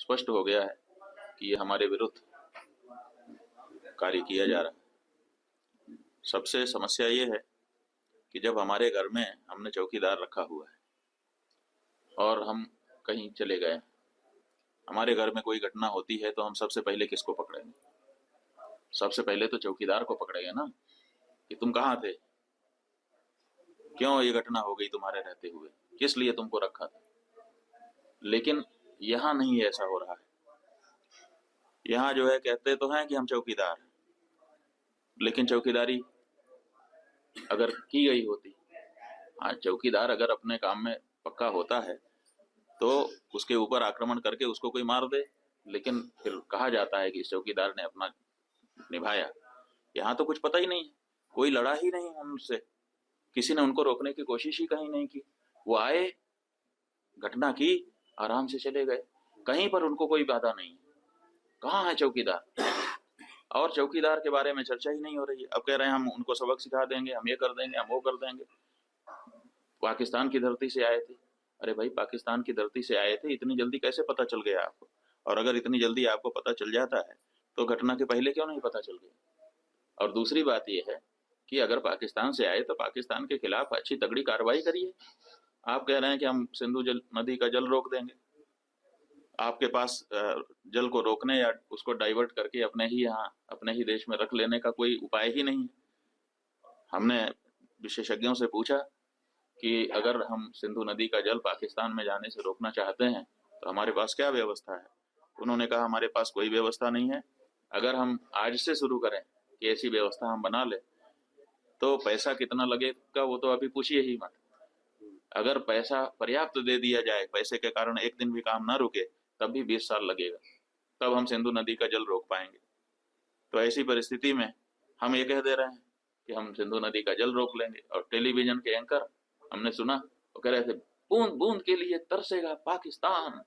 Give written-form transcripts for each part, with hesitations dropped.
स्पष्ट हो गया है कि ये हमारे विरुद्ध कार्य किया जा रहा है। सबसे समस्या ये है कि जब हमारे घर में हमने चौकीदार रखा हुआ है और हम कहीं चले गए, हमारे घर में कोई घटना होती है तो हम सबसे पहले किसको पकड़ेंगे? सबसे पहले तो चौकीदार को पकड़ेंगे ना, कि तुम कहाँ थे, क्यों ये घटना हो गई तुम्हारे रहते हुए, किस लिए तुमको रखा था। लेकिन यहाँ नहीं ऐसा हो रहा है। यहाँ जो है कहते तो हैं कि हम चौकीदार हैं, लेकिन चौकीदारी अगर की गई होती, हाँ चौकीदार अगर अपने काम में पक्का होता है तो उसके ऊपर आक्रमण करके उसको कोई मार दे, लेकिन फिर कहा जाता है कि इस चौकीदार ने अपना निभाया। यहाँ तो कुछ पता ही नहीं है, कोई लड़ा ही नहीं उनसे, किसी ने उनको रोकने की कोशिश ही कहीं नहीं की। वो आए, घटना की, आराम से चले गए, कहीं पर उनको कोई बाधा नहीं। कहाँ है चौकीदार? और चौकीदार के बारे में चर्चा ही नहीं हो रही है। अब कह रहे हैं हम उनको सबक सिखा देंगे, हम ये कर देंगे, हम वो कर देंगे। पाकिस्तान की धरती से आए थे। अरे भाई, पाकिस्तान की धरती से आए थे, इतनी जल्दी कैसे पता चल गया आपको? और अगर इतनी जल्दी आपको पता चल जाता है तो घटना के पहले क्यों नहीं पता चल गया? और दूसरी बात यह है कि अगर पाकिस्तान से आए तो पाकिस्तान के खिलाफ अच्छी तगड़ी कार्रवाई करिए। आप कह रहे हैं कि हम सिंधु नदी का जल रोक देंगे। आपके पास जल को रोकने या उसको डाइवर्ट करके अपने ही यहाँ, अपने ही देश में रख लेने का कोई उपाय ही नहीं है। हमने विशेषज्ञों से पूछा कि अगर हम सिंधु नदी का जल पाकिस्तान में जाने से रोकना चाहते हैं तो हमारे पास क्या व्यवस्था है। उन्होंने कहा हमारे पास कोई व्यवस्था नहीं है। अगर हम आज से शुरू करें कि ऐसी व्यवस्था हम बना ले तो पैसा कितना लगेगा वो तो अभी पूछिए ही मत। अगर पैसा पर्याप्त दे दिया जाए, पैसे के कारण एक दिन भी काम ना रुके, तब भी 20 साल लगेगा, तब हम सिंधु नदी का जल रोक पाएंगे। तो ऐसी परिस्थिति में हम ये कह दे रहे हैं कि हम सिंधु नदी का जल रोक लेंगे। और टेलीविजन के एंकर हमने सुना, वो कह रहे थे बूंद बूंद के लिए तरसेगा पाकिस्तान,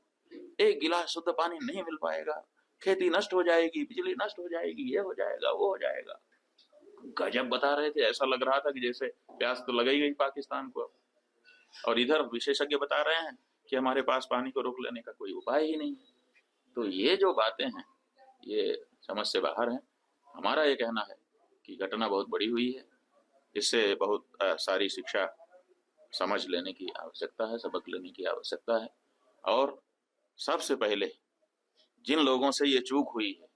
एक गिलास शुद्ध पानी नहीं मिल पाएगा, खेती नष्ट हो जाएगी, बिजली नष्ट हो जाएगी, ये हो जाएगा, वो हो जाएगा। गजब बता रहे थे, ऐसा लग रहा था कि जैसे प्यास तो लग ही गई पाकिस्तान को। और इधर विशेषज्ञ बता रहे हैं कि हमारे पास पानी को रोक लेने का कोई उपाय ही नहीं। तो ये जो बातें हैं ये समझ से बाहर है। हमारा ये कहना है कि घटना बहुत बड़ी हुई है, इससे बहुत सारी शिक्षा समझ लेने की आवश्यकता है, सबक लेने की आवश्यकता है। और सबसे पहले जिन लोगों से ये चूक हुई है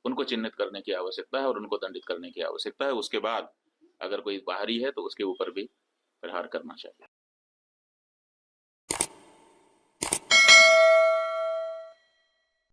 उनको चिन्हित करने की आवश्यकता है और उनको दंडित करने की आवश्यकता है। उसके बाद अगर कोई बाहरी है तो उसके ऊपर भी प्रहार करना चाहिए।